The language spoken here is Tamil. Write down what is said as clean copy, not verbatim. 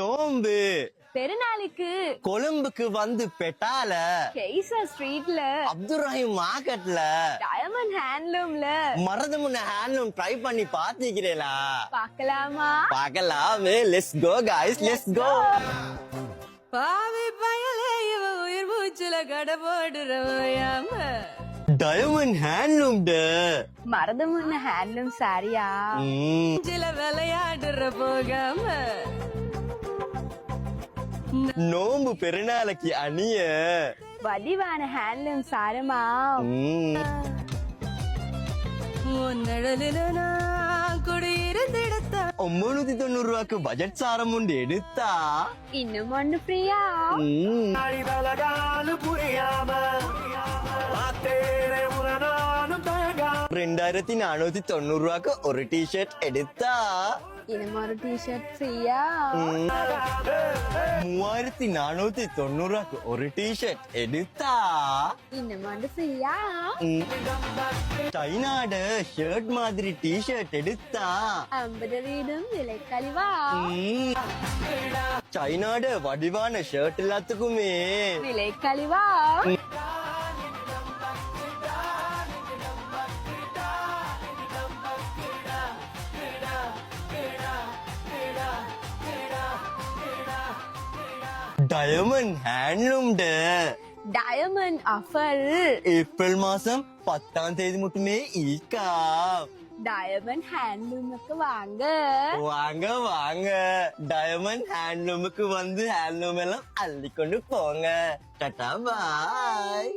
நோம்பு பெருநாளுக்கு கொழும்புக்கு வந்து பெட்டால கெய்சா ஸ்ட்ரீட்ல அப்துல் ரஹீம் மார்க்கெட்ல டயமண்ட் ஹேண்ட்லூம்ல மரதமுன்ன ஹேண்ட்லூம் ட்ரை பண்ணி பாத்தீங்களா? பார்க்கலாமா? பார்க்கலாமே. Let's go guys, let's go. பாவி பயலே இவ உயிர் மூச்சுல கடை போடுறவையாம டயமண்ட் ஹேண்ட்லூம் மரதமுன்ன ஹேண்ட்லூம் சாரியா சில விளையாடுற போகாம நோம்பு பெருநாளைக்கு அணிய வடிவான ஹேண்ட்லூம் சாரமா குடியிருந்திடத்த 990 ரூபாய்க்கு பட்ஜெட் சாரம் உண்டு எடுத்தா இன்னும் ஒண்ணு ஃப்ரீயா $2490 ரூபாய்க்கு ஒரு டிஷர்ட் எடுத்தா இன்னும் ஒரு டிஷர்ட் ஃப்ரீயா 3490 ரூபாய்க்கு ஒரு டிஷர்ட் எடுத்தா இன்னும் ஒன்று ஃப்ரீயா சைனாட ஷர்ட் மாதிரி டிஷர்ட் எடுத்தா 50 வீதம் விலை கழிவா சைனாட வடிவான ஷர்ட் எல்லாத்துக்குமே விலை கழிவா diamond handloom diamond offer April மாசம் 10ஆம் தேதி மட்டுமே ஈக்கா டயமண்ட் ஹேண்ட்லூமுக்கு வாங்க வாங்க வாங்க டயமண்ட் ஹேண்ட்லூமுக்கு வந்து ஹேண்ட்லூம் எல்லாம் அள்ளி கொண்டு போங்க. டாடா பாய்.